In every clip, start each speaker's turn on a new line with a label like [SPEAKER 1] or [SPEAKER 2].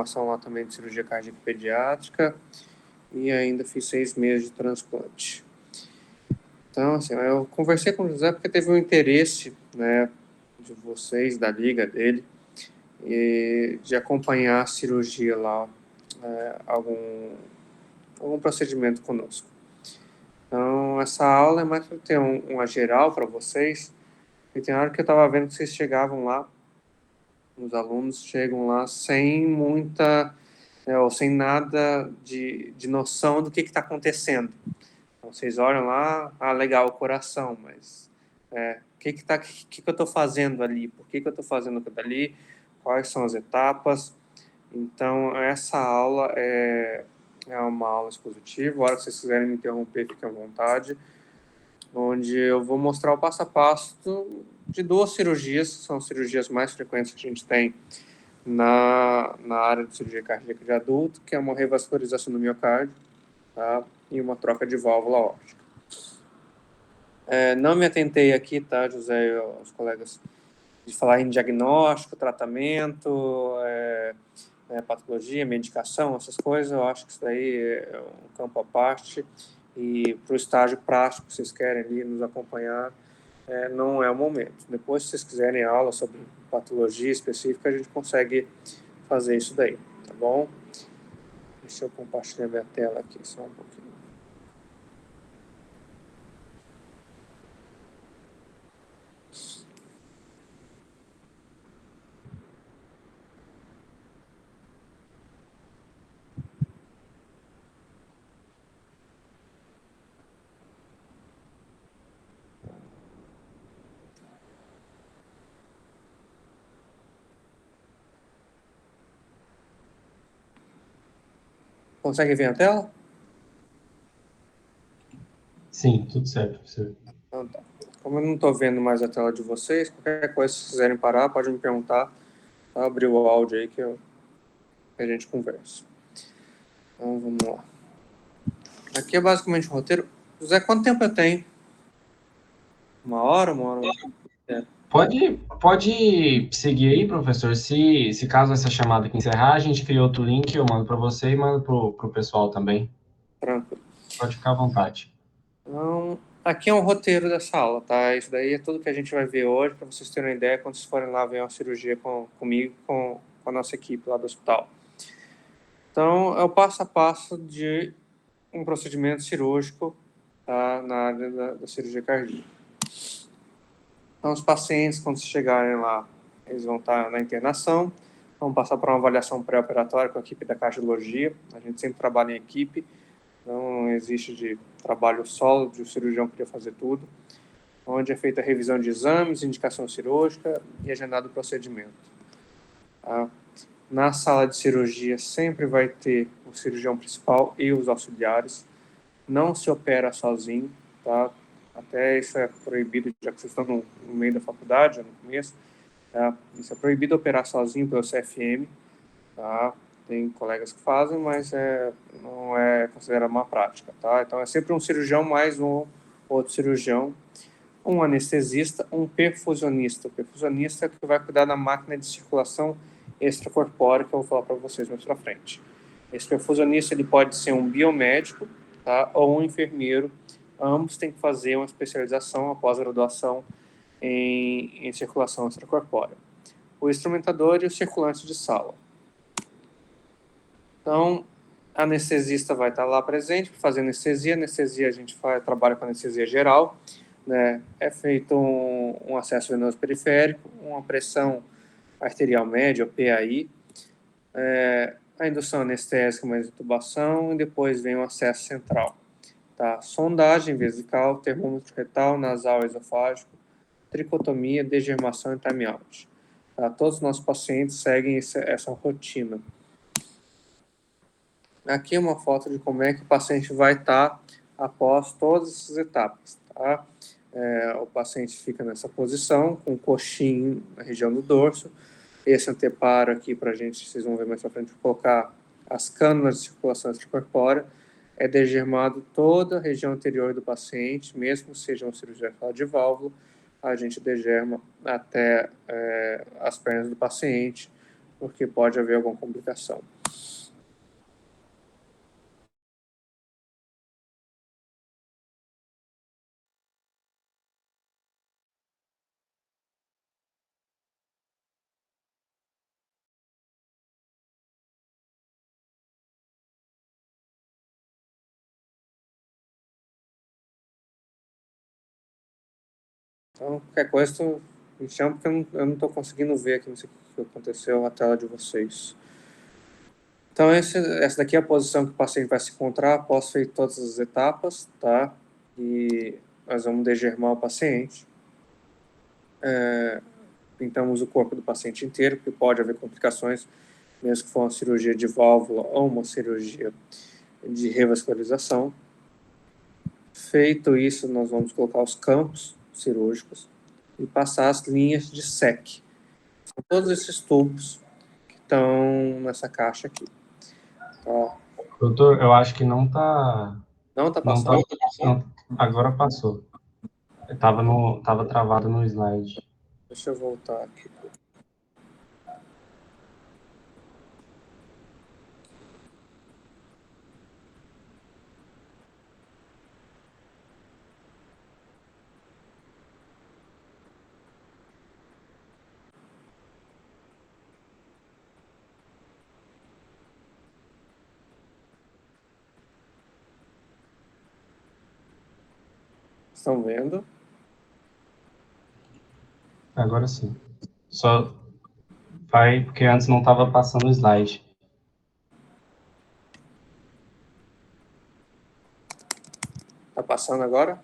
[SPEAKER 1] formação lá também de cirurgia cardíaca pediátrica e ainda fiz 6 meses de transplante. Então, assim, eu conversei com o José porque teve um interesse, né, de vocês, da liga dele, e de acompanhar a cirurgia lá, algum procedimento conosco. Então, essa aula é mais para ter uma geral para vocês, e tem hora que eu estava vendo que vocês chegavam lá, os alunos chegam lá sem muita, ou sem nada de noção do que está acontecendo. Então, vocês olham lá, legal, o coração, mas o que eu estou fazendo ali? Por que eu estou fazendo aquilo ali? Quais são as etapas? Então, essa aula é uma aula expositiva. A hora que vocês quiserem me interromper, fiquem à vontade. Onde eu vou mostrar o passo a passo de 2 cirurgias, que são as cirurgias mais frequentes que a gente tem na área de cirurgia cardíaca de adulto, que é uma revascularização do miocárdio, tá? E uma troca de válvula aórtica. Não me atentei aqui, tá, José e os colegas, de falar em diagnóstico, tratamento, patologia, medicação, essas coisas. Eu acho que isso daí é um campo à parte, e para o estágio prático, se vocês querem ali nos acompanhar, não é o momento. Depois, se vocês quiserem aula sobre patologia específica, a gente consegue fazer isso daí, tá bom? Deixa eu compartilhar minha tela aqui só um pouquinho. Consegue ver a tela?
[SPEAKER 2] Sim, tudo certo, professor.
[SPEAKER 1] Então, tá. Como eu não estou vendo mais a tela de vocês, qualquer coisa, se quiserem parar, pode me perguntar. Tá? Abrir o áudio aí que a gente conversa. Então, vamos lá. Aqui é basicamente o roteiro. José, quanto tempo eu tenho? 1 hora? 1 hora?
[SPEAKER 2] Pode seguir aí, professor. Se caso essa chamada aqui encerrar, a gente cria outro link, eu mando para você e mando para o pessoal também.
[SPEAKER 1] Tranquilo.
[SPEAKER 2] Pode ficar à vontade.
[SPEAKER 1] Então, aqui é um roteiro dessa aula, tá? Isso daí é tudo que a gente vai ver hoje, para vocês terem uma ideia quando vocês forem lá ver uma cirurgia comigo, com a nossa equipe lá do hospital. Então, é o passo a passo de um procedimento cirúrgico, tá? Na área da cirurgia cardíaca. Então, os pacientes, quando chegarem lá, eles vão estar na internação, vão passar por uma avaliação pré-operatória com a equipe da cardiologia. A gente sempre trabalha em equipe, não existe de trabalho solo, de o cirurgião querer fazer tudo, onde é feita a revisão de exames, indicação cirúrgica e agendado o procedimento. Tá? Na sala de cirurgia sempre vai ter o cirurgião principal e os auxiliares. Não se opera sozinho, tá? Até isso é proibido, já que vocês estão no meio da faculdade, no começo. Tá? Isso é proibido operar sozinho pelo CFM. Tá? Tem colegas que fazem, mas não é considerado uma prática. Tá? Então, é sempre um cirurgião mais um outro cirurgião, um anestesista, um perfusionista. O perfusionista é que vai cuidar da máquina de circulação extracorpórea, que eu vou falar para vocês mais para frente. Esse perfusionista ele pode ser um biomédico, tá? Ou um enfermeiro. Ambos têm que fazer uma especialização após a graduação em circulação extracorpórea. O instrumentador e o circulante de sala. Então, a anestesista vai estar lá presente para fazer anestesia. Anestesia, a gente trabalha com anestesia geral, né? É feito um acesso venoso periférico, uma pressão arterial média, ou PAI, a indução anestésica, mais intubação, e depois vem o acesso central. Tá? Sondagem vesical, termômetro retal, nasal, esofágico, tricotomia, degermação e time-out. Tá? Todos os nossos pacientes seguem essa rotina. Aqui é uma foto de como é que o paciente vai estar após todas essas etapas. Tá? O paciente fica nessa posição, com o coxinho na região do dorso. Esse anteparo aqui, para a gente, vocês vão ver mais para frente, vou colocar as cânulas de circulação extracorpórea. É degermado toda a região anterior do paciente, mesmo que seja uma cirurgia de válvula, a gente degerma até as pernas do paciente, porque pode haver alguma complicação. Então, qualquer coisa, tu me chama, porque eu não estou conseguindo ver aqui, não sei o que aconteceu na tela de vocês. Então, essa daqui é a posição que o paciente vai se encontrar após feito todas as etapas, tá? E nós vamos degermar o paciente. Pintamos o corpo do paciente inteiro, porque pode haver complicações, mesmo que for uma cirurgia de válvula ou uma cirurgia de revascularização. Feito isso, nós vamos colocar os campos cirúrgicos e passar as linhas de SEC. São todos esses tubos que estão nessa caixa aqui. Tá?
[SPEAKER 2] Doutor, eu acho que não tá.
[SPEAKER 1] Não está
[SPEAKER 2] Não tá.
[SPEAKER 1] passando?
[SPEAKER 2] Não, agora passou. Tava travado no slide.
[SPEAKER 1] Deixa eu voltar aqui. Estão vendo?
[SPEAKER 2] Agora sim. Só vai, porque antes não estava passando o slide.
[SPEAKER 1] Está passando agora?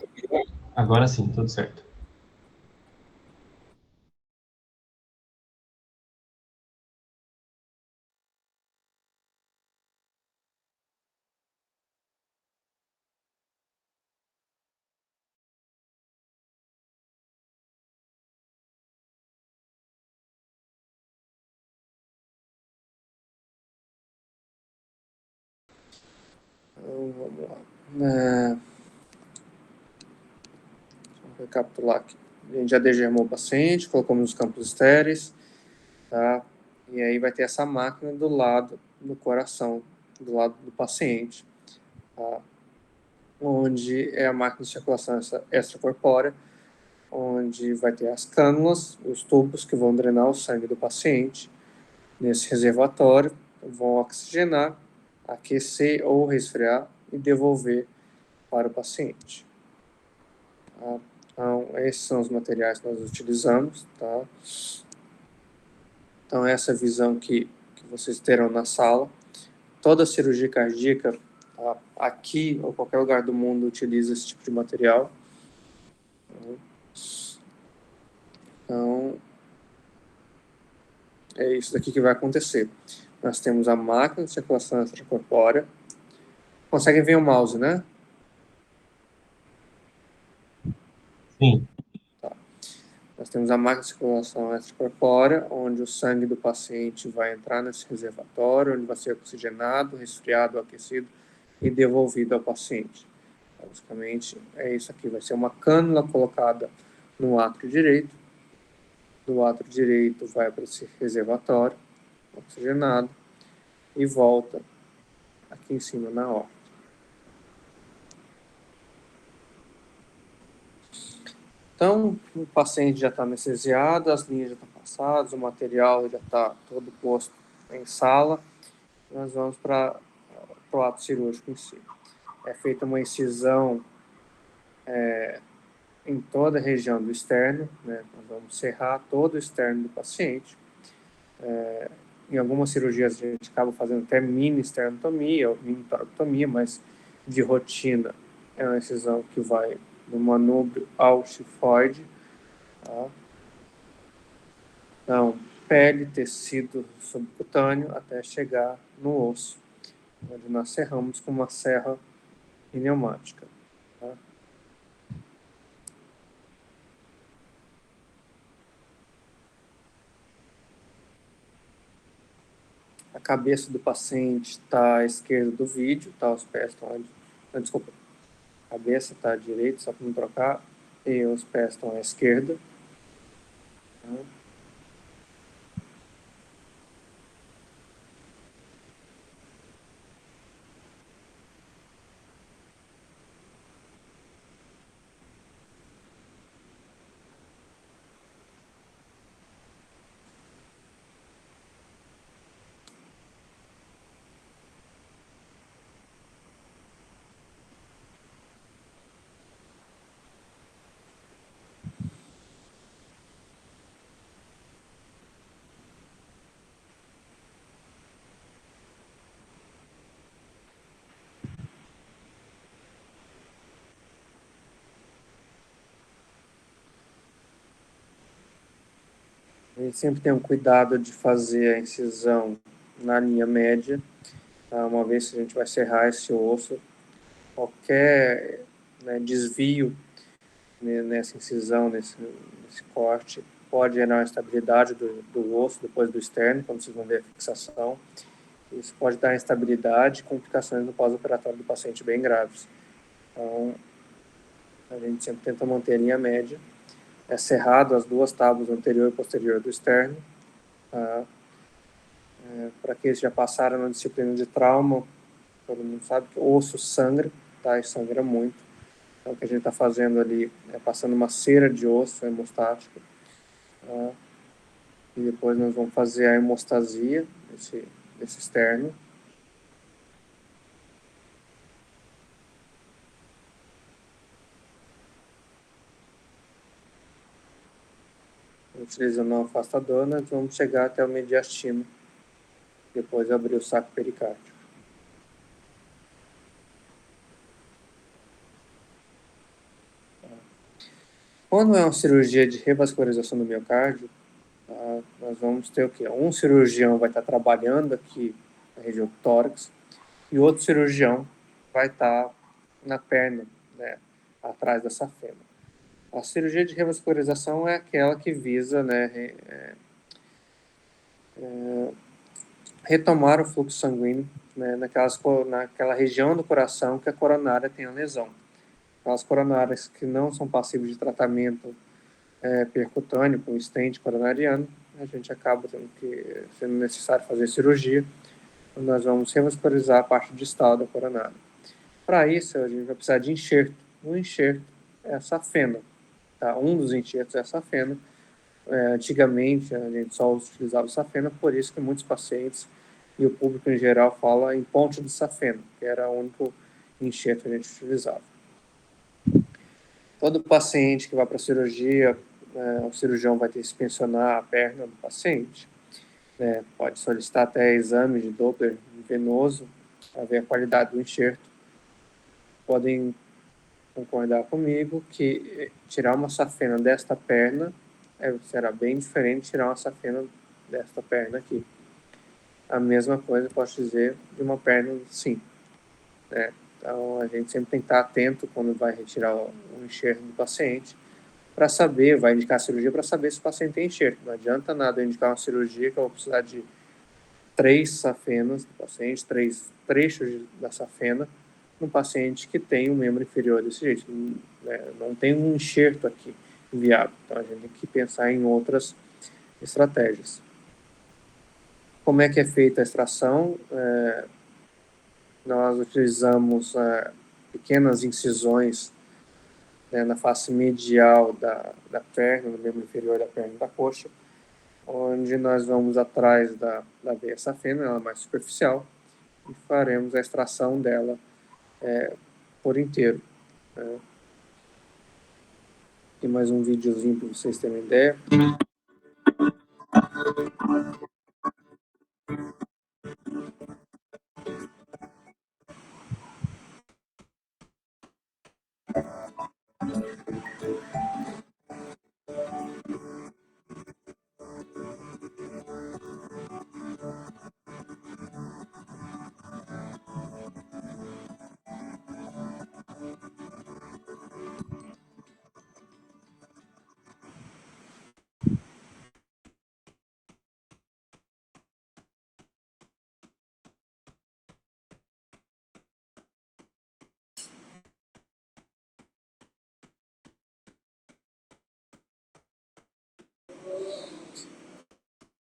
[SPEAKER 2] Agora sim, tudo certo.
[SPEAKER 1] Então, vamos lá. Vamos recapitular aqui. A gente já degermou o paciente, colocamos os campos estéreis, tá? E aí vai ter essa máquina do lado do coração, do lado do paciente, tá? Onde é a máquina de circulação extracorpórea, onde vai ter as cânulas, os tubos que vão drenar o sangue do paciente nesse reservatório, vão oxigenar, aquecer ou resfriar e devolver para o paciente. Tá? Então, esses são os materiais que nós utilizamos. Tá? Então, essa visão que vocês terão na sala. Toda cirurgia cardíaca, tá? Aqui ou qualquer lugar do mundo, utiliza esse tipo de material. Então, é isso daqui que vai acontecer. Nós temos a máquina de circulação extracorpórea. Conseguem ver o mouse, né?
[SPEAKER 2] Sim.
[SPEAKER 1] Tá. Nós temos a máquina de circulação extracorpórea, onde o sangue do paciente vai entrar nesse reservatório, onde vai ser oxigenado, resfriado, aquecido e devolvido ao paciente. Basicamente, é isso aqui. Vai ser uma cânula colocada no átrio direito. Do átrio direito vai para esse reservatório, oxigenado, e volta aqui em cima na horta. Então, o paciente já está anestesiado, as linhas já estão passadas, o material já está todo posto em sala. Nós vamos para o ato cirúrgico em si. É feita uma incisão em toda a região do externo, né? Nós vamos serrar todo o externo do paciente. Em algumas cirurgias a gente acaba fazendo até mini esternotomia ou mini toracotomia, mas de rotina é uma incisão que vai do manúbrio ao chifoide. Tá? Então, pele, tecido subcutâneo até chegar no osso, onde nós serramos com uma serra pneumática. Tá? A cabeça do paciente está à esquerda do vídeo, tá? Os pés estão desculpa, a cabeça está à direita, só para não trocar, e os pés estão à esquerda. Tá? A gente sempre tem um cuidado de fazer a incisão na linha média, tá? Uma vez que a gente vai serrar esse osso, qualquer, né, desvio, né, nessa incisão, nesse corte, pode gerar uma instabilidade do osso depois do externo, quando vocês vão ver a fixação. Isso pode dar instabilidade e complicações no pós-operatório do paciente bem graves. Então, a gente sempre tenta manter a linha média. É cerrado as duas tábuas anterior e posterior do externo. Tá? Para aqueles que já passaram na disciplina de trauma, todo mundo sabe que o osso sangra, tá? E sangra muito. Então, o que a gente está fazendo ali é passando uma cera de osso hemostático. Tá? E depois nós vamos fazer a hemostasia desse externo. Utilizando a afastadora, nós vamos chegar até o mediastino. Depois abrir o saco pericárdio. Quando é uma cirurgia de revascularização do miocárdio, tá, nós vamos ter o quê? Um cirurgião vai estar trabalhando aqui na região do tórax e outro cirurgião vai estar na perna, né, atrás da safena. A cirurgia de revascularização é aquela que visa, né, retomar o fluxo sanguíneo, né, naquela região do coração que a coronária tem a lesão. As coronárias que não são passíveis de tratamento percutâneo com stent coronariano, a gente acaba sendo necessário fazer cirurgia, onde nós vamos revascularizar a parte distal da coronária. Para isso, a gente vai precisar de enxerto. O enxerto é a safena. Tá? Um dos enxertos é a safena. Antigamente, a gente só utilizava safena, por isso que muitos pacientes e o público em geral fala em ponte de safena, que era o único enxerto que a gente utilizava. Todo paciente que vai para a cirurgia, o cirurgião vai ter que inspecionar a perna do paciente. Pode solicitar até exame de Doppler venoso para ver a qualidade do enxerto. Podem concordar comigo que tirar uma safena desta perna será bem diferente de tirar uma safena desta perna aqui. A mesma coisa posso dizer de uma perna sim. Né? Então, a gente sempre tem que estar atento quando vai retirar o enxerto do paciente, para saber, vai indicar a cirurgia para saber se o paciente tem enxerto. Não adianta nada eu indicar uma cirurgia que eu vou precisar de 3 safenas do paciente, 3 trechos da safena, num paciente que tem um membro inferior desse jeito. Não tem um enxerto aqui viável. Então, a gente tem que pensar em outras estratégias. Como é que é feita a extração? Nós utilizamos pequenas incisões, né, na face medial da perna, no membro inferior da perna e da coxa, onde nós vamos atrás da veia safena, ela é mais superficial, e faremos a extração dela por inteiro. Né? Tem mais um videozinho para vocês terem uma ideia.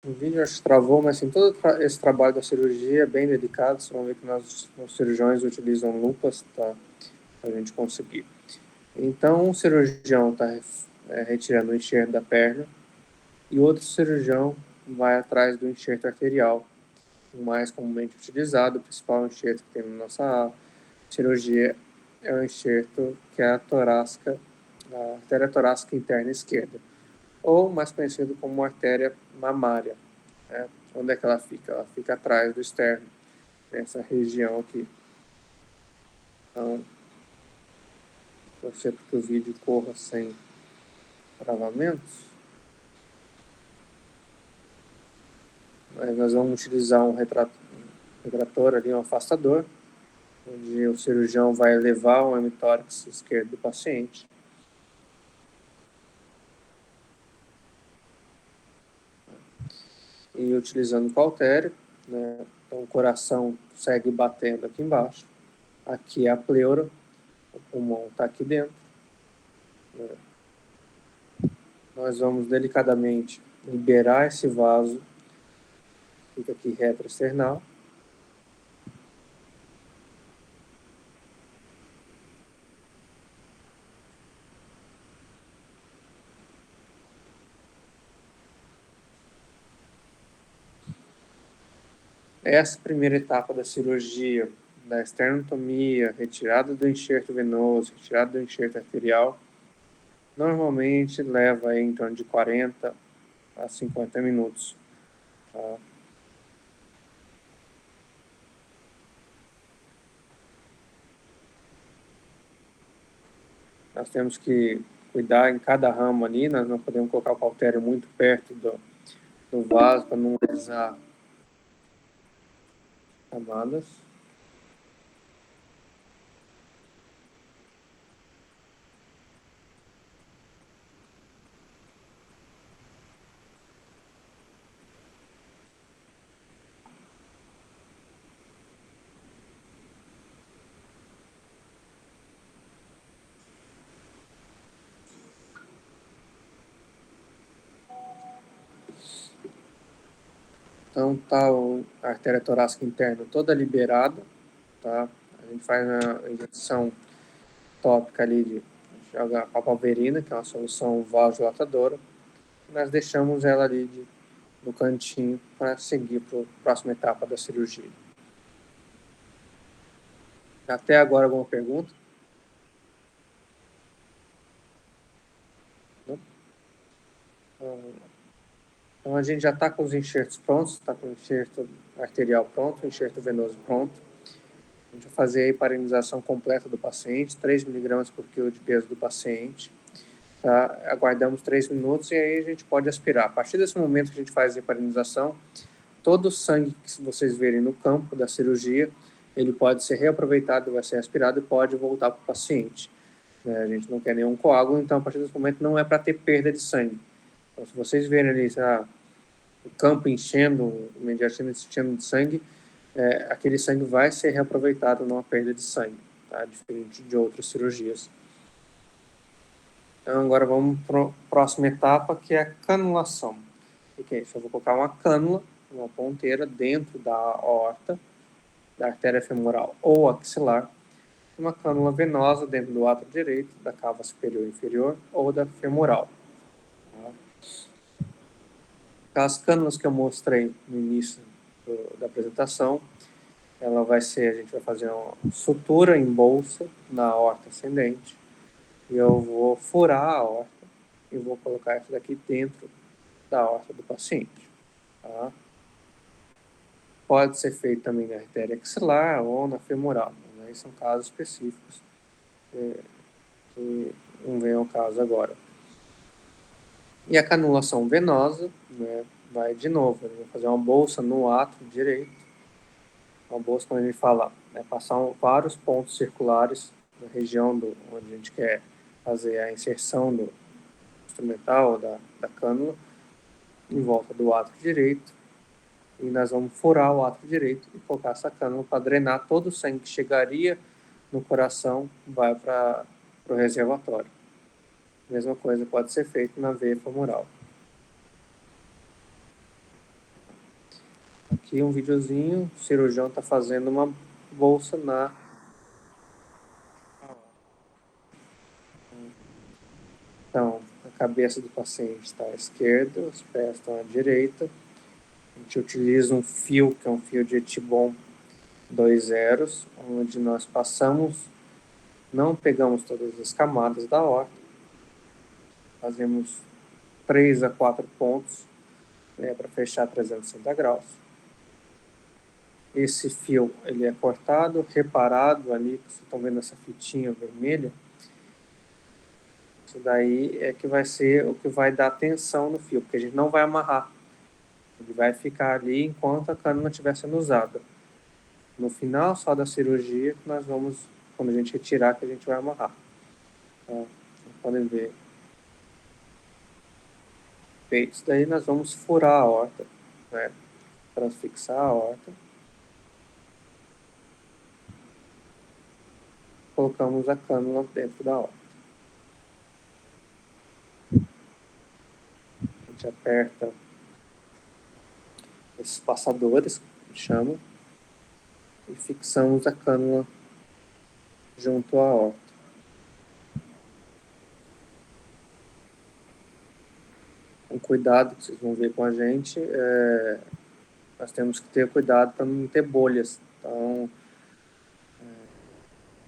[SPEAKER 1] O vídeo acho que travou, mas assim, todo esse trabalho da cirurgia é bem delicado. Vocês vão ver que os cirurgiões utilizam lupas, tá, para a gente conseguir. Então, um cirurgião está retirando o enxerto da perna e outro cirurgião vai atrás do enxerto arterial, o mais comumente utilizado, o principal enxerto que tem na nossa cirurgia é o enxerto que é a artéria torácica interna esquerda, ou mais conhecido como artéria mamária. Né? Onde é que ela fica? Ela fica atrás do externo, nessa região aqui. Então, torcer para que o vídeo corra sem travamentos. Nós vamos utilizar um retrator ali, um afastador, onde o cirurgião vai levar o hemitórax esquerdo do paciente. E utilizando o cautério, né? Então o coração segue batendo aqui embaixo. Aqui é a pleura, o pulmão está aqui dentro. Né? Nós vamos delicadamente liberar esse vaso, fica aqui retroesternal. Essa primeira etapa da cirurgia, da esternotomia, retirada do enxerto venoso, retirada do enxerto arterial, normalmente leva aí em torno de 40 a 50 minutos. Tá? Nós temos que cuidar em cada ramo ali, nós não podemos colocar o cautério muito perto do vaso para não lesar camadas. Então tá a artéria torácica interna toda liberada, tá? A gente faz a injeção tópica ali de jogar papaverina, que é uma solução vasodilatadora. Nós deixamos ela ali no cantinho para seguir para a próxima etapa da cirurgia. Até agora, alguma pergunta? Não? Então, a gente já está com os enxertos prontos, está com o enxerto arterial pronto, o enxerto venoso pronto. A gente vai fazer a heparinização completa do paciente, 3 mg por quilo de peso do paciente. Tá? Aguardamos 3 minutos e aí a gente pode aspirar. A partir desse momento que a gente faz a heparinização, todo o sangue que vocês verem no campo da cirurgia, ele pode ser reaproveitado, vai ser aspirado e pode voltar para o paciente. A gente não quer nenhum coágulo, então a partir desse momento não é para ter perda de sangue. Então, se vocês verem ali o campo enchendo, o mediastino enchendo de sangue, aquele sangue vai ser reaproveitado, não há perda de sangue, tá? Diferente de outras cirurgias. Então, agora vamos para a próxima etapa, que é a canulação. O que é isso? Eu vou colocar uma cânula, uma ponteira, dentro da aorta, da artéria femoral ou axilar, uma cânula venosa dentro do átrio direito, da cava superior e inferior, ou da femoral. As cânulas que eu mostrei no início da apresentação, a gente vai fazer uma sutura em bolsa na aorta ascendente, e eu vou furar a aorta e vou colocar isso daqui dentro da aorta do paciente. Tá? Pode ser feito também na artéria axilar ou na femoral, né? São casos específicos que não vem ao caso agora. E a canulação venosa, né, vai de novo, ele vai fazer uma bolsa no átrio direito, uma bolsa, quando a gente fala, né, passar vários pontos circulares na região onde a gente quer fazer a inserção do instrumental, da cânula, em volta do átrio direito, e nós vamos furar o átrio direito e colocar essa cânula para drenar todo o sangue que chegaria no coração, vai para o reservatório. Mesma coisa pode ser feita na veia femoral. Aqui um videozinho, o cirurgião está fazendo uma bolsa na... Então, a cabeça do paciente está à esquerda, os pés estão à direita. A gente utiliza um fio, que é um fio de Etibon 2 zeros, onde nós passamos, não pegamos todas as camadas da aorta, fazemos 3 a 4 pontos, né, para fechar 360 graus. Esse fio ele é cortado, reparado ali, vocês estão vendo essa fitinha vermelha. Isso daí é que vai ser o que vai dar tensão no fio, porque a gente não vai amarrar. Ele vai ficar ali enquanto a cânula estiver sendo usada. No final só da cirurgia, nós vamos, quando a gente retirar, que a gente vai amarrar. Tá? Podem ver. Feito isso daí, nós vamos furar a aorta, né? Para fixar a aorta. Colocamos a cânula dentro da aorta. A gente aperta esses passadores, que chamam, e fixamos a cânula junto à aorta. Um cuidado que vocês vão ver com a gente, nós temos que ter cuidado para não ter bolhas.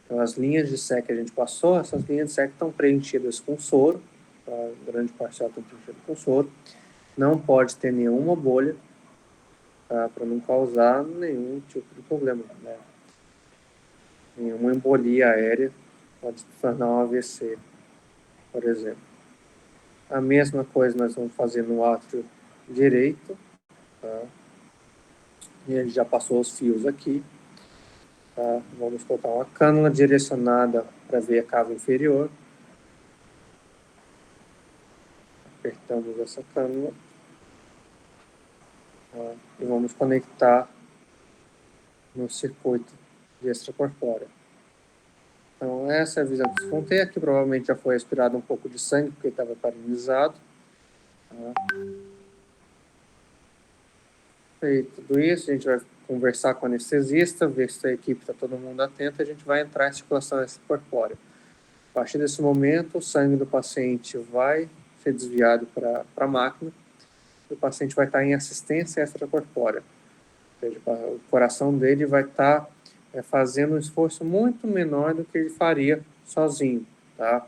[SPEAKER 1] Então, as linhas de SEC que a gente passou, essas linhas de SEC estão preenchidas com soro, tá? Grande parcial está preenchida com soro. Não pode ter nenhuma bolha, tá? Para não causar nenhum tipo de problema, né? Nenhuma embolia aérea pode se tornar um AVC, por exemplo. A mesma coisa nós vamos fazer no átrio direito, tá? E ele já passou os fios aqui, tá? Vamos colocar uma cânula direcionada para a veia cava inferior. Apertamos essa cânula, tá? E vamos conectar no circuito de extracorpóreo. Então, essa é a visão que vocês vão ter. Aqui provavelmente já foi aspirado um pouco de sangue, porque estava paralisado. Tá? Feito tudo isso, a gente vai conversar com o anestesista, ver se a equipe está todo mundo atento, a gente vai entrar em circulação extracorpórea. A partir desse momento, o sangue do paciente vai ser desviado para a máquina, e o paciente vai estar em assistência extracorpórea. Ou seja, o coração dele vai estar fazendo um esforço muito menor do que ele faria sozinho, tá?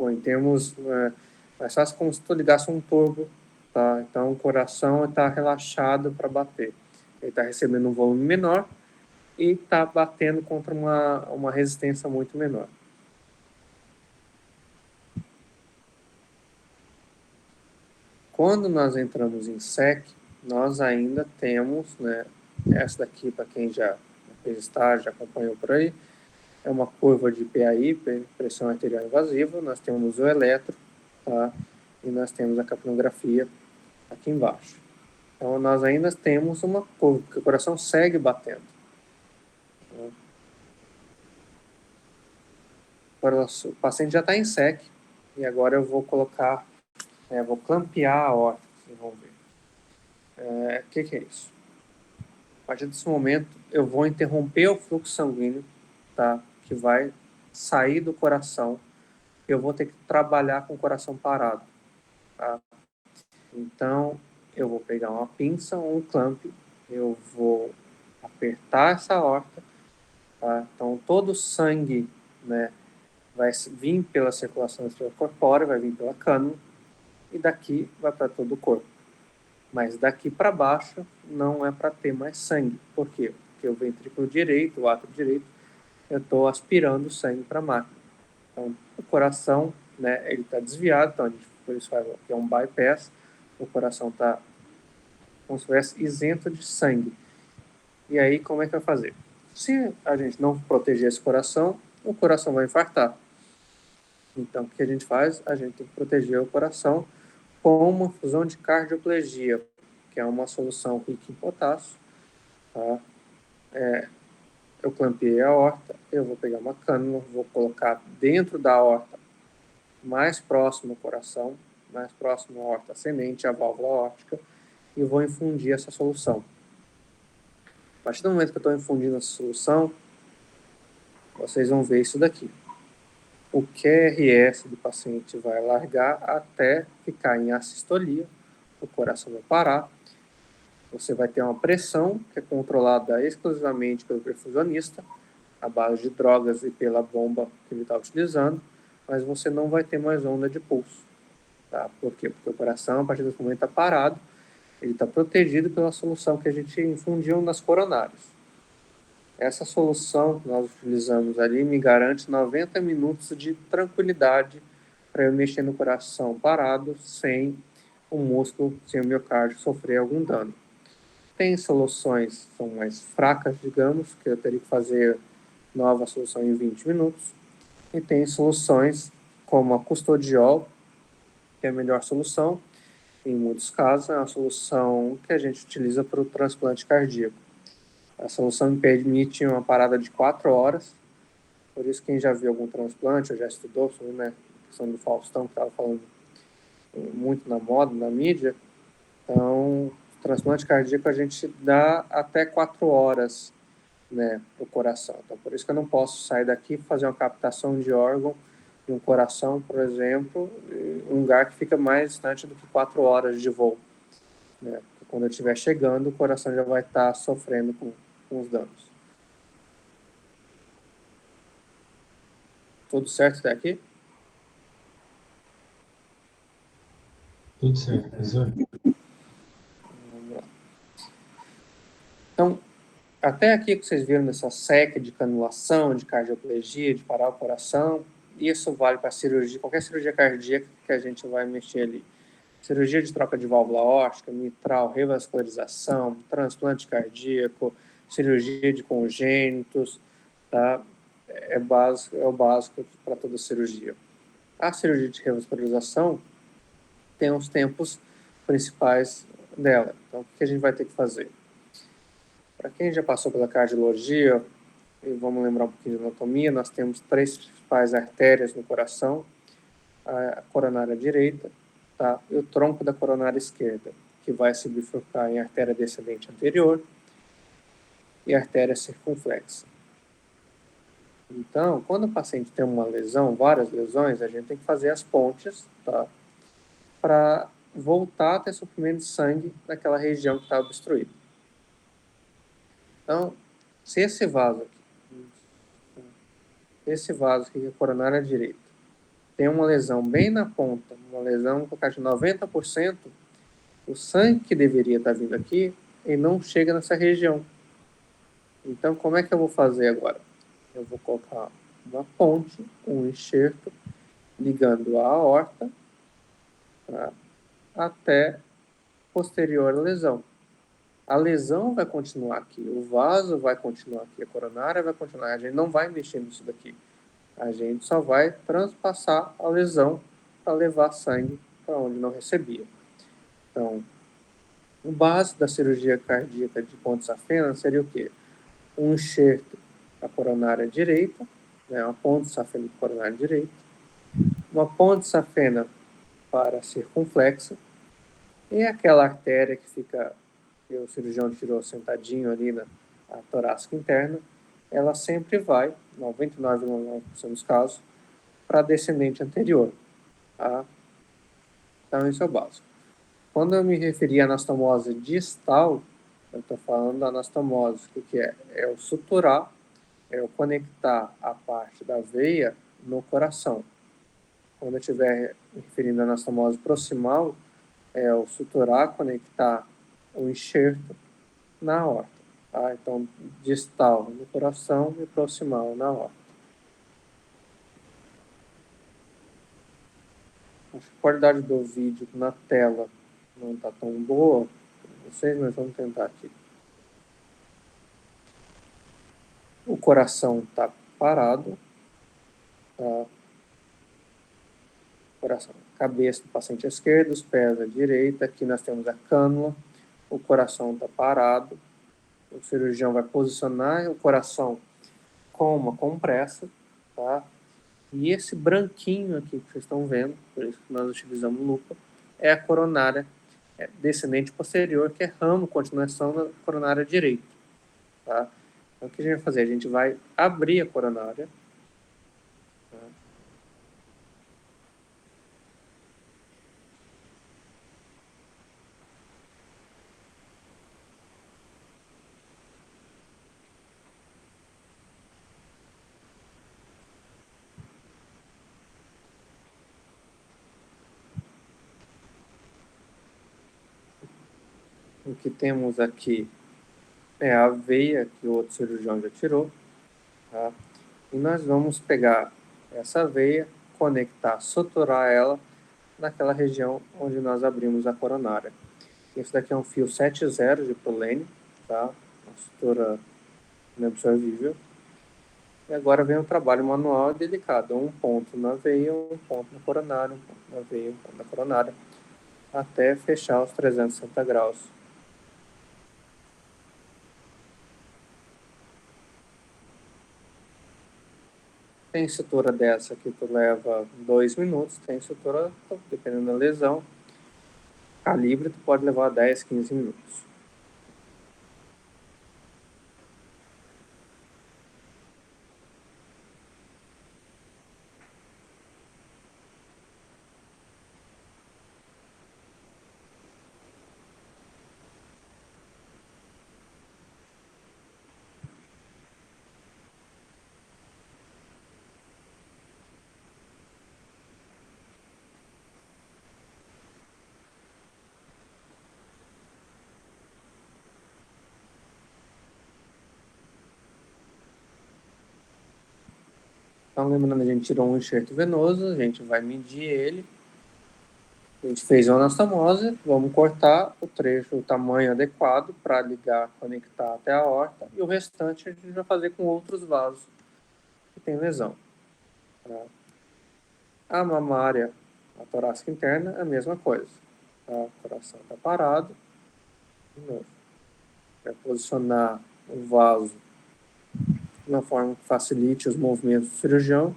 [SPEAKER 1] Em termos, mais fácil como se tu ligasse um turbo, tá? Então o coração está relaxado para bater. Ele está recebendo um volume menor e está batendo contra uma resistência muito menor. Quando nós entramos em SEC, nós ainda temos, né, essa daqui, para quem já fez estágio, já acompanhou por aí, é uma curva de PAI, pressão arterial invasiva, nós temos o eletro, tá? E nós temos a capnografia aqui embaixo. Então, nós ainda temos uma curva, porque o coração segue batendo. Agora, o paciente já está em SEC, e agora eu vou colocar, vou clampear a aorta, vocês vão ver. O que é isso? A partir desse momento, eu vou interromper o fluxo sanguíneo, tá? Que vai sair do coração. Eu vou ter que trabalhar com o coração parado, tá? Então, eu vou pegar uma pinça ou um clamp, eu vou apertar essa aorta, tá? Então, todo o sangue, né, vai vir pela circulação extracorpórea, vai vir pela cânula, e daqui vai para todo o corpo. Mas daqui para baixo não é para ter mais sangue. Por quê? Porque o ventrículo direito, o átrio direito, eu estou aspirando sangue para a máquina. Então, o coração, né, ele está desviado, então a gente por isso faz aqui um bypass, o coração está como se estivesse isento de sangue. E aí, como é que vai fazer? Se a gente não proteger esse coração, o coração vai infartar. Então, o que a gente faz? A gente tem que proteger o coração com uma fusão de cardioplegia, que é uma solução rica em potássio. Tá? Eu clampeei a aorta, eu vou pegar uma cânula, vou colocar dentro da aorta, mais próximo ao coração, mais próximo à aorta ascendente, à válvula aórtica, e vou infundir essa solução. A partir do momento que eu estou infundindo essa solução, vocês vão ver isso daqui. O QRS do paciente vai largar até ficar em assistolia, o coração vai parar, você vai ter uma pressão que é controlada exclusivamente pelo perfusionista, à base de drogas e pela bomba que ele está utilizando, mas você não vai ter mais onda de pulso. Tá? Por quê? Porque o coração, a partir desse momento, está parado, ele está protegido pela solução que a gente infundiu nas coronárias. Essa solução que nós utilizamos ali me garante 90 minutos de tranquilidade para eu mexer no coração parado, sem o músculo sem o miocárdio sofrer algum dano. Tem soluções que são mais fracas, digamos, que eu teria que fazer nova solução em 20 minutos. E tem soluções como a custodiol, que é a melhor solução. Em muitos casos, é uma solução que a gente utiliza para o transplante cardíaco. A solução me permite uma parada de 4 horas. Por isso, quem já viu algum transplante, ou já estudou sobre, né, a questão do Faustão, que estava falando muito na moda, na mídia. Então, transplante cardíaco a gente dá até 4 horas, né, para o coração. Então, por isso que eu não posso sair daqui e fazer uma captação de órgão de um coração, por exemplo, em um lugar que fica mais distante do que 4 horas de voo. Né? Quando eu estiver chegando, o coração já vai estar sofrendo com os danos. Tudo certo até aqui?
[SPEAKER 2] Tudo certo, professor.
[SPEAKER 1] Vamos lá. Então, até aqui que vocês viram nessa seca de canulação, de cardioplegia, de parar o coração, isso vale para cirurgia, qualquer cirurgia cardíaca que a gente vai mexer ali. Cirurgia de troca de válvula aórtica, mitral, revascularização, transplante cardíaco, cirurgia de congênitos, tá? É o básico para toda cirurgia. A cirurgia de revascularização tem os tempos principais dela. Então, o que a gente vai ter que fazer? Para quem já passou pela cardiologia, e vamos lembrar um pouquinho de anatomia, nós temos 3 principais artérias no coração, a coronária direita, tá? E o tronco da coronária esquerda, que vai se bifurcar em artéria descendente anterior e artéria circunflexa. Então, quando o paciente tem uma lesão, várias lesões, a gente tem que fazer as pontes, tá? Para voltar a ter suprimento de sangue naquela região que está obstruída. Então, se esse vaso aqui, que é a coronária direita, tem uma lesão bem na ponta, uma lesão com de 90%, o sangue que deveria estar vindo aqui, ele não chega nessa região. Então, como é que eu vou fazer agora? Eu vou colocar uma ponte, um enxerto, ligando a aorta, tá, até posterior à lesão. A lesão vai continuar aqui, o vaso vai continuar aqui, a coronária vai continuar. A gente não vai mexer nisso daqui. A gente só vai transpassar a lesão para levar sangue para onde não recebia. Então, o básico da cirurgia cardíaca de ponte safena seria o quê? Um enxerto na coronária direita, né, uma ponte safena de coronária direita, uma ponte safena para circunflexa, e aquela artéria que fica, que o cirurgião tirou sentadinho ali na torácica interna, ela sempre vai, 99,9% dos casos, para a descendente anterior. Tá? Então, esse é o básico. Quando eu me referi à anastomose distal, eu estou falando da anastomose, o que é? É o suturar, é o conectar a parte da veia no coração. Quando eu estiver me referindo à anastomose proximal, é o suturar, conectar o enxerto na aorta. Tá? Então, distal no coração e proximal na aorta. Acho que a qualidade do vídeo na tela não está tão boa para vocês, mas vamos tentar aqui. O coração está parado. Tá? Coração. Cabeça do paciente à esquerda, os pés à direita. Aqui nós temos a cânula. O coração está parado. O cirurgião vai posicionar o coração com uma compressa. Tá? E esse branquinho aqui que vocês estão vendo, por isso que nós utilizamos lupa, é a coronária descendente posterior, que é ramo, continuação da coronária direita. Tá? Então, o que a gente vai fazer? A gente vai abrir a coronária. Tá? O que temos aqui é a veia que o outro cirurgião já tirou. Tá? E nós vamos pegar essa veia, conectar, suturar ela naquela região onde nós abrimos a coronária. Esse daqui é um fio 7,0 de polênio, tá? Uma sutura inabsorvível. E agora vem o trabalho manual e delicado. Um ponto na veia, um ponto na coronária, um ponto na veia, um ponto na coronária, até fechar os 360 graus. Tem sutura dessa que tu leva 2 minutos, tem sutura, dependendo da lesão, calibre, tu pode levar 10, 15 minutos. Então, lembrando, a gente tirou um enxerto venoso, a gente vai medir ele. A gente fez uma anastomose, vamos cortar o trecho, o tamanho adequado para ligar, conectar até a aorta, e o restante a gente vai fazer com outros vasos que tem lesão. Tá? A mamária, a torácica interna, é a mesma coisa. Tá? O coração está parado. De novo. Vai posicionar o vaso de uma forma que facilite os movimentos do cirurgião.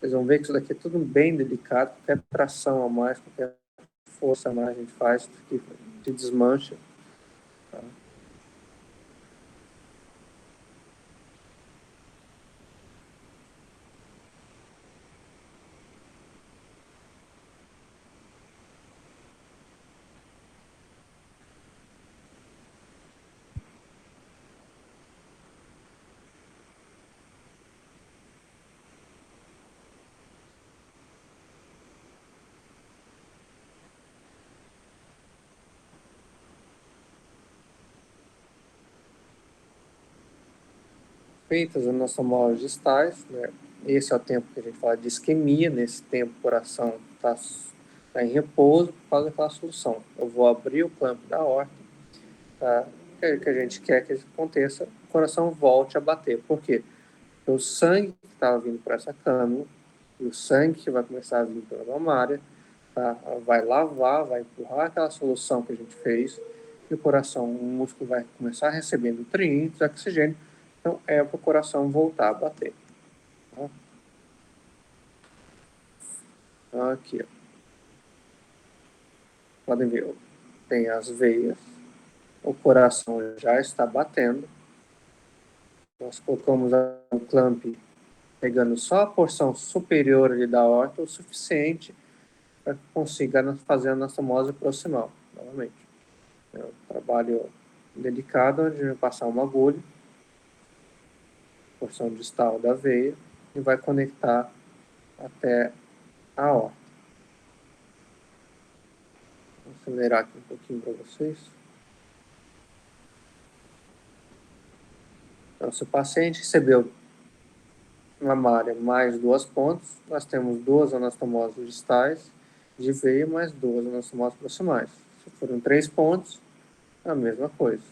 [SPEAKER 1] Vocês vão ver que isso daqui é tudo bem delicado, qualquer tração a mais, qualquer força a mais a gente faz, que se desmancha. Tá? Feitas as anastomoses distais, né? Esse é o tempo que a gente fala de isquemia, nesse tempo o coração está em repouso por causa daquela solução. Eu vou abrir o clamp da aorta, tá? Que a gente quer que aconteça, o coração volte a bater. Por quê? Porque o sangue que estava vindo por essa cânula e o sangue que vai começar a vir pela mamária, tá? Vai lavar, vai empurrar aquela solução que a gente fez, e o coração, o músculo vai começar a receber nutrientes, oxigênio, então é para o coração voltar a bater. Tá? Aqui, ó. Podem ver, tem as veias, o coração já está batendo. Nós colocamos o clamp pegando só a porção superior ali da aorta, o suficiente para que consiga fazer a anastomose proximal, novamente. É um trabalho delicado, onde a gente vai passar uma agulha, porção distal da veia, e vai conectar até a aorta. Vou acelerar aqui um pouquinho para vocês. Então, se o paciente recebeu mamária mais 2 pontos, nós temos 2 anastomoses distais de veia mais 2 anastomoses proximais. Se forem 3 pontos, a mesma coisa.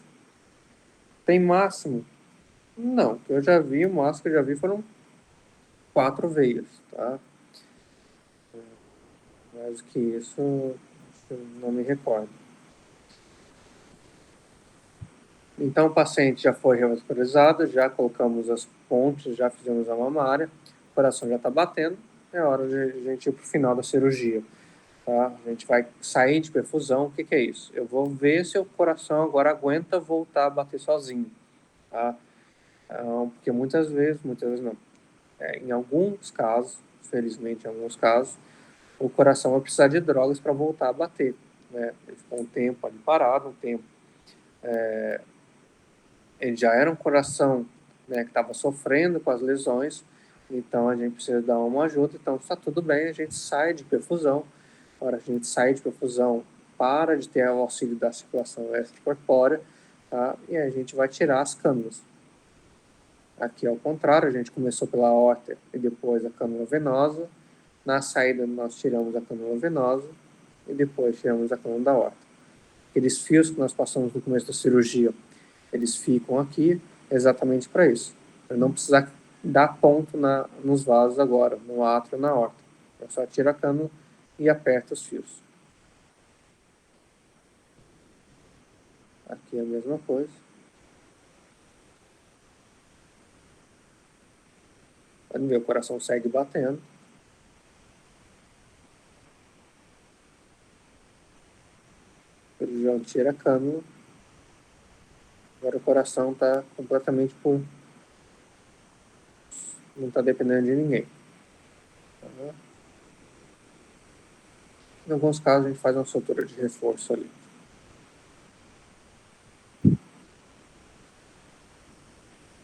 [SPEAKER 1] Tem máximo? Não, que eu já vi, o máximo que eu já vi foram 4 veias, tá? Mais do que isso, eu não me recordo. Então, o paciente já foi revascularizado, já colocamos as pontes, já fizemos a mamária, o coração já está batendo, é hora de a gente ir para o final da cirurgia. Tá? A gente vai sair de perfusão. O que é isso? Eu vou ver se o coração agora aguenta voltar a bater sozinho. Tá? Porque muitas vezes não. Em alguns casos, felizmente em alguns casos, o coração vai precisar de drogas para voltar a bater. Né? Ele ficou um tempo ali parado, um tempo. Ele já era um coração, né, que estava sofrendo com as lesões, então a gente precisa dar uma ajuda. Então está tudo bem, a gente sai de perfusão. Agora a gente sai de perfusão para de ter o auxílio da circulação extracorpórea, tá? E a gente vai tirar as cânulas. Aqui ao contrário, a gente começou pela aorta e depois a cânula venosa. Na saída nós tiramos a cânula venosa e depois tiramos a cânula da aorta. Aqueles fios que nós passamos no começo da cirurgia, eles ficam aqui exatamente para isso. Para não precisar dar ponto nos vasos agora, no átrio e na aorta. Eu só tiro a cânula e aperto os fios. Aqui é a mesma coisa. Pode ver, o coração segue batendo. O cirurgião tira a cânula. Agora o coração está completamente puro. Não está dependendo de ninguém. Tá? Em alguns casos a gente faz uma sutura de reforço ali.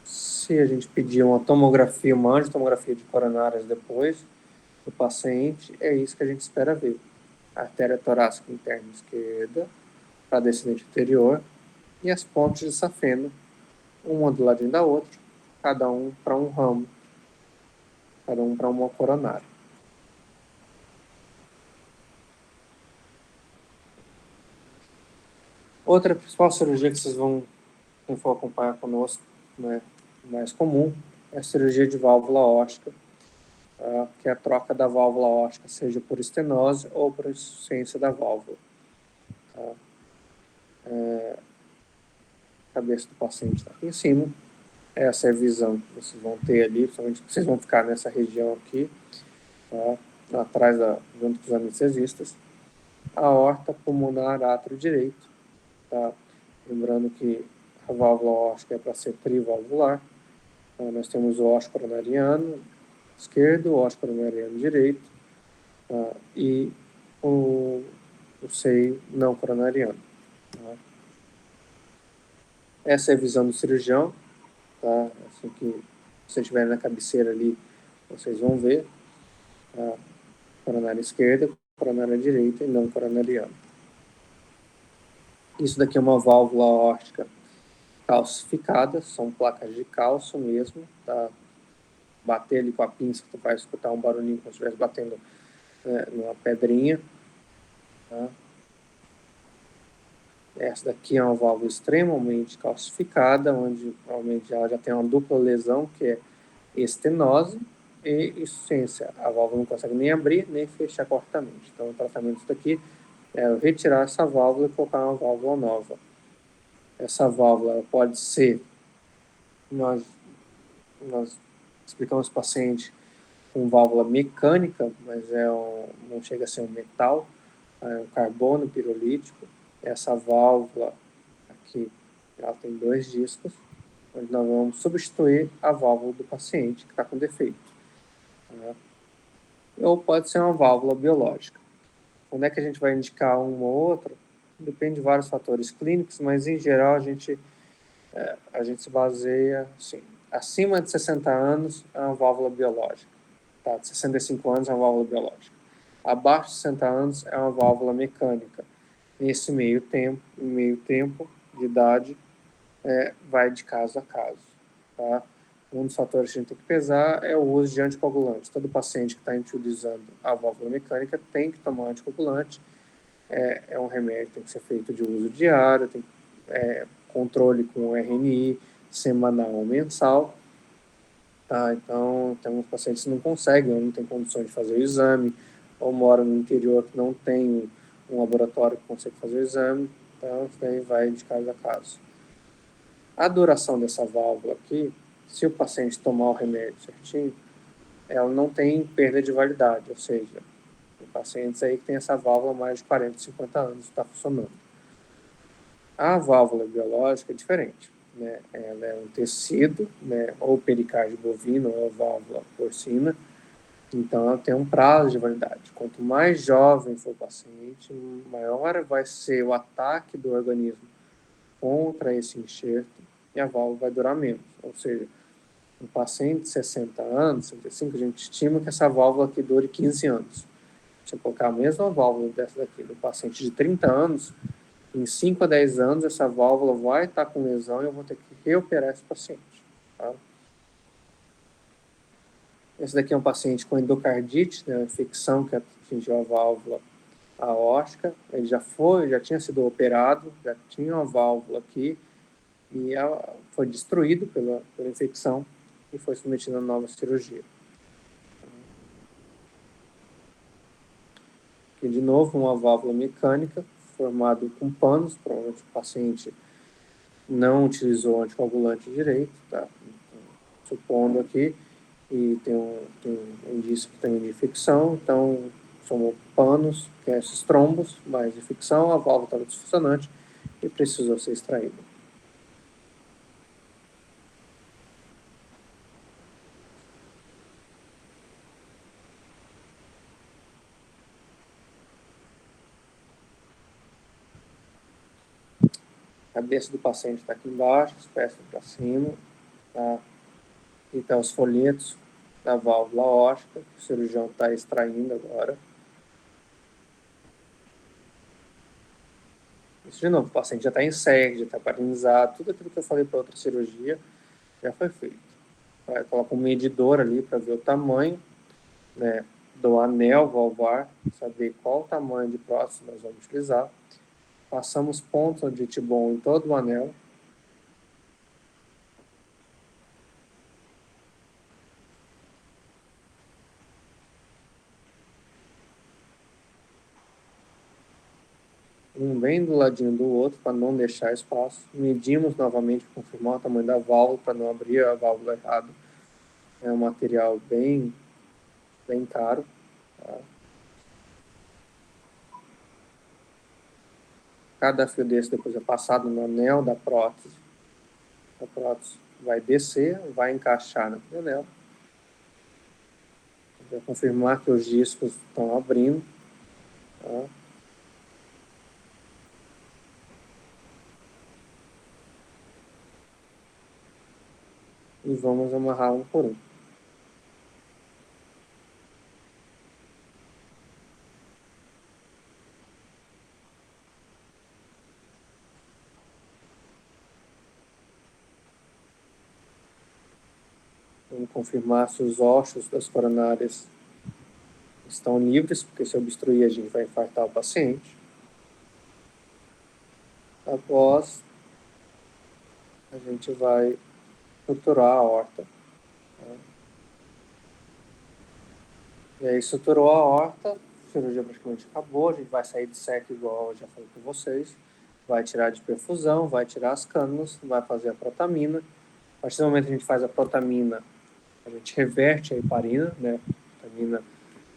[SPEAKER 1] Se a gente pedir uma tomografia, uma angiotomografia de coronárias depois do paciente, é isso que a gente espera ver. A artéria torácica interna esquerda, para descendente anterior, e as pontes de safena, uma do ladinho da outra, cada um para um ramo, cada um para uma coronária. Outra principal cirurgia que vocês vão, quem for acompanhar conosco, né, mais comum, é a cirurgia de válvula aórtica, que é a troca da válvula aórtica, seja por estenose ou por insuficiência da válvula. Tá? A cabeça do paciente está aqui em cima. Essa é a visão que vocês vão ter ali, principalmente vocês vão ficar nessa região aqui, tá? Atrás junto com os anestesistas. A aorta pulmonar átrio direito. Tá? Lembrando que a válvula aórtica é para ser trivalvular. Então, nós temos o ósseo coronariano esquerdo, o ósseo coronariano direito, tá? E o seio não coronariano. Tá? Essa é a visão do cirurgião. Tá? Assim que você estiver na cabeceira ali, vocês vão ver. Tá? Coronária esquerda, coronária direita e não coronariano. Isso daqui é uma válvula aórtica calcificada, são placas de cálcio mesmo, tá? Bater ali com a pinça, que tu vai escutar um barulhinho como se estivesse batendo numa pedrinha. Tá? Essa daqui é uma válvula extremamente calcificada, onde provavelmente ela já tem uma dupla lesão, que é estenose e insuficiência. A válvula não consegue nem abrir, nem fechar corretamente. Então, o tratamento disso daqui é retirar essa válvula e colocar uma válvula nova. Essa válvula pode ser, nós explicamos para o paciente, com válvula mecânica, mas não chega a ser um metal, é um carbono pirolítico. Essa válvula aqui, ela tem 2 discos, onde nós vamos substituir a válvula do paciente que está com defeito. Tá? Ou pode ser uma válvula biológica. Onde é que a gente vai indicar uma ou outra? Depende de vários fatores clínicos, mas em geral a gente se baseia assim, acima de 60 anos é uma válvula biológica, tá? De 65 anos é uma válvula biológica. Abaixo de 60 anos é uma válvula mecânica. Nesse meio tempo de idade, vai de caso a caso, tá? Um dos fatores que a gente tem que pesar é o uso de anticoagulantes. Todo paciente que está utilizando a válvula mecânica tem que tomar anticoagulante. É um remédio que tem que ser feito de uso diário, tem controle com RNI semanal ou mensal. Tá? Então, tem alguns pacientes que não conseguem, ou não têm condições de fazer o exame, ou moram no interior que não tem um laboratório que consegue fazer o exame. Então, isso daí vai de caso a caso. A duração dessa válvula aqui, se o paciente tomar o remédio certinho, ela não tem perda de validade, ou seja, tem pacientes aí que tem essa válvula há mais de 40, 50 anos, está funcionando. A válvula biológica é diferente, né? Ela é um tecido, né? Ou pericárdio bovino, ou válvula porcina, então ela tem um prazo de validade. Quanto mais jovem for o paciente, maior vai ser o ataque do organismo contra esse enxerto e a válvula vai durar menos. Ou seja, um paciente de 60 anos, 65, a gente estima que essa válvula aqui dure 15 anos. Se eu colocar a mesma válvula dessa daqui do paciente de 30 anos, em 5 a 10 anos essa válvula vai estar com lesão e eu vou ter que reoperar esse paciente. Tá? Esse daqui é um paciente com endocardite, né, infecção que atingiu a válvula aórtica. Ele já tinha sido operado, já tinha uma válvula aqui e ela foi destruído pela infecção e foi submetido a nova cirurgia. Aqui de novo uma válvula mecânica formada com panos, provavelmente o paciente não utilizou o anticoagulante direito, tá? Então, supondo aqui, e tem um indício que tem de infecção, então são panos, que é esses trombos, mais infecção, a válvula estava disfuncionante e precisou ser extraída. A cabeça do paciente está aqui embaixo, as peças para cima, tá? E tá os folhetos da válvula aórtica, que o cirurgião está extraindo agora. Isso de novo, o paciente já está em sede, já está paralisado, tudo aquilo que eu falei para outra cirurgia já foi feito. Vai colocar um medidor ali para ver o tamanho, né, do anel valvar, saber qual o tamanho de prótese nós vamos utilizar. Passamos pontos de Tibon em todo o anel. Um bem do ladinho do outro para não deixar espaço. Medimos novamente para confirmar o tamanho da válvula para não abrir a válvula errada. É um material bem caro. Tá? Cada fio desse depois é passado no anel da prótese. A prótese vai descer, vai encaixar naquele anel. Vai confirmar que os discos estão abrindo. Tá? E vamos amarrar um por um. Vamos confirmar se os ossos das coronárias estão livres, porque se obstruir a gente vai infartar o paciente. Após, a gente vai suturar a aorta. Tá? E aí, suturou a aorta, a cirurgia praticamente acabou, a gente vai sair de seco igual eu já falei com vocês, vai tirar de perfusão, vai tirar as cânulas, vai fazer a protamina. A partir do momento que a gente faz a protamina, a gente reverte a heparina, né? A protamina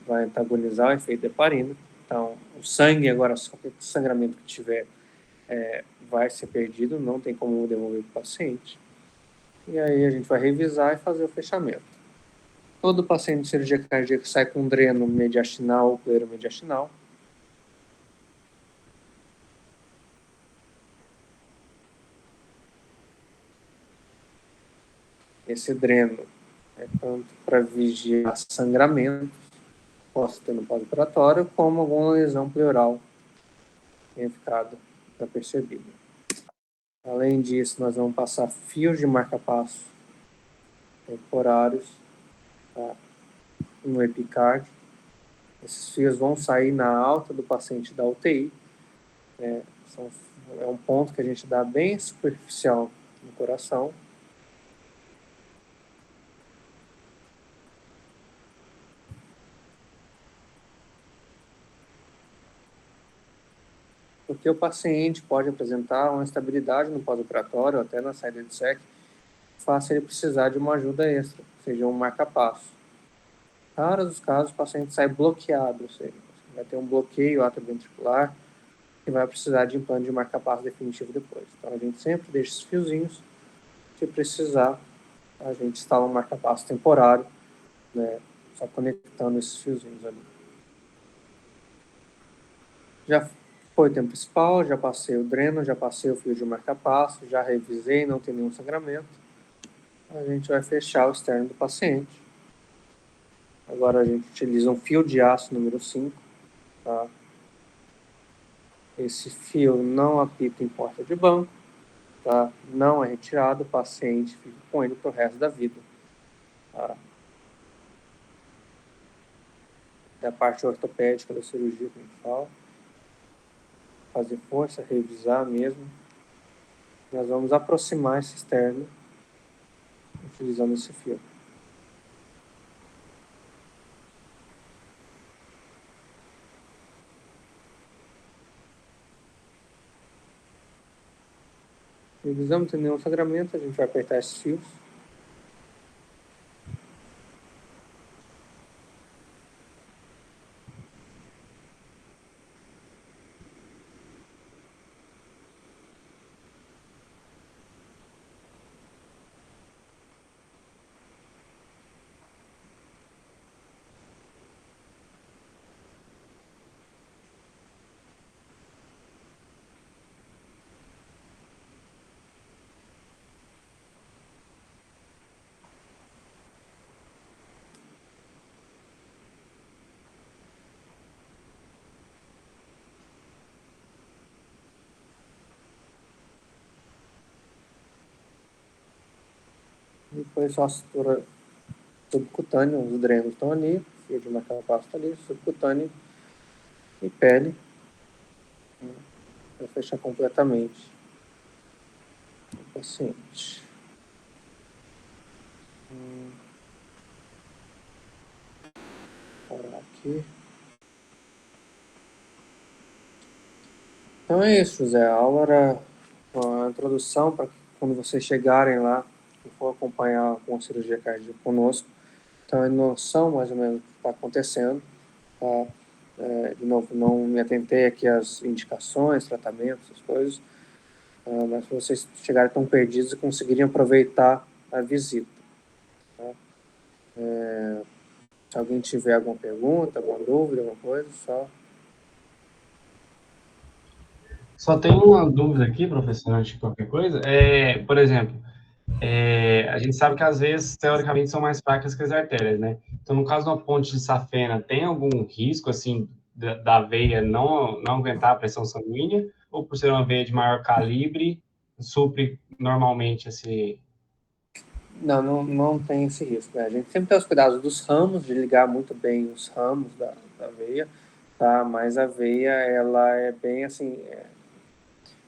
[SPEAKER 1] vai antagonizar o efeito da heparina. Então, o sangue agora, qualquer sangramento que tiver, vai ser perdido, não tem como devolver para o paciente. E aí a gente vai revisar e fazer o fechamento. Todo paciente de cirurgia cardíaca sai com dreno mediastinal ou pleuromediastinal. Esse dreno é tanto para vigiar sangramento, possa ter no pós-operatório, como alguma lesão pleural tenha ficado percebida. Além disso, nós vamos passar fios de marca-passo temporários, tá, no epicárdio. Esses fios vão sair na alta do paciente da UTI. É um ponto que a gente dá bem superficial no coração. Porque o paciente pode apresentar uma instabilidade no pós-operatório, até na saída de SEC, faça ele precisar de uma ajuda extra, seja um marca-passo. Em raros dos casos, o paciente sai bloqueado, ou seja, vai ter um bloqueio atrioventricular e vai precisar de implante de marca-passo definitivo depois. Então, a gente sempre deixa esses fiozinhos. Se precisar, a gente instala um marca-passo temporário, né, só conectando esses fiozinhos ali. Já foi o tempo principal, já passei o dreno, já passei o fio de marca-passo, já revisei, não tem nenhum sangramento. A gente vai fechar o externo do paciente. Agora a gente utiliza um fio de aço número 5, tá? Esse fio não apita em porta de banco, tá? Não é retirado, o paciente fica com ele para o resto da vida, tá? É a parte ortopédica da cirurgia que a gente fala. Fazer força, revisar mesmo. Nós vamos aproximar esse externo utilizando esse fio. Revisamos, tem nenhum sangramento, a gente vai apertar esses fios. Depois só a sutura subcutânea, os drenos estão ali, fio de marca-passo está ali, subcutâneo e pele, para fechar completamente o paciente. Vou parar aqui. Então é isso, José. A aula era uma introdução para quando vocês chegarem lá e for acompanhar com a cirurgia cardíaca conosco. Então, é noção mais ou menos do que está acontecendo. Tá? De novo, não me atentei aqui às indicações, tratamentos, essas coisas, mas se vocês chegarem tão perdidos e conseguirem aproveitar a visita. Tá? Se alguém tiver alguma pergunta, alguma dúvida, alguma coisa, só...
[SPEAKER 2] Só tem uma dúvida aqui, professor, antes de qualquer coisa. Por exemplo, a gente sabe que às vezes, teoricamente, são mais fracas que as artérias, né? Então, no caso de uma ponte de safena, tem algum risco, assim, da veia não aguentar a pressão sanguínea? Ou por ser uma veia de maior calibre, supre normalmente esse...
[SPEAKER 1] Não tem esse risco. Né? A gente sempre tem os cuidados dos ramos, de ligar muito bem os ramos da veia, tá? Mas a veia, ela é bem, assim,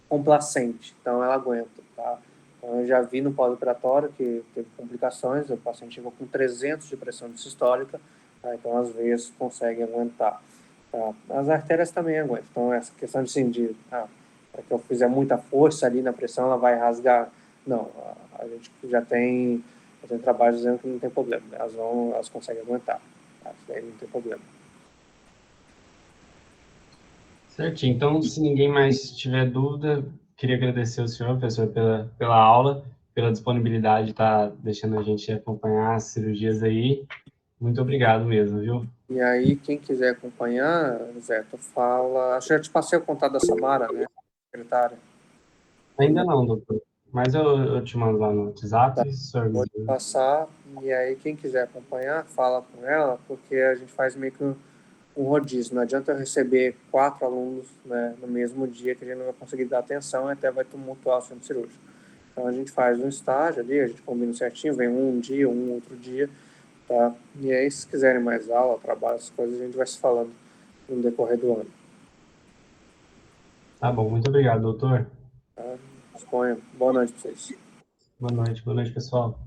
[SPEAKER 1] complacente, então ela aguenta, tá? Então, eu já vi no pós-operatório que teve complicações, o paciente chegou com 300 de pressão sistólica, tá? Então as veias conseguem aguentar. Tá? As artérias também aguentam, então essa questão de, assim, para que eu fizer muita força ali na pressão, ela vai rasgar. Não, a gente já tem trabalho dizendo que não tem problema, né? Elas conseguem aguentar, tá? Isso daí não tem problema.
[SPEAKER 2] Certinho. Então, se ninguém mais tiver dúvida, queria agradecer ao senhor, professor, pela aula, pela disponibilidade de estar deixando a gente acompanhar as cirurgias aí. Muito obrigado mesmo, viu?
[SPEAKER 1] E aí, quem quiser acompanhar, Zé, tu fala. Acho que eu te passei o contato da Samara, né? Secretária.
[SPEAKER 2] Ainda não, doutor. Mas eu te mando lá no WhatsApp,
[SPEAKER 1] Tá.
[SPEAKER 2] e o senhor me
[SPEAKER 1] Vou te
[SPEAKER 2] diz.
[SPEAKER 1] passar. E aí, quem quiser acompanhar, fala com ela, porque a gente faz meio que um rodízio. Não adianta eu receber 4 alunos, né, no mesmo dia, que a gente não vai conseguir dar atenção e até vai tumultuar o centro cirúrgico. Então, a gente faz um estágio ali, a gente combina certinho, vem um dia, um outro dia, tá? E aí, se quiserem mais aula, trabalho, essas coisas, a gente vai se falando no decorrer do ano.
[SPEAKER 2] Tá bom, muito obrigado, doutor.
[SPEAKER 1] Tá? Disponha. Boa noite para vocês.
[SPEAKER 2] Boa noite, pessoal.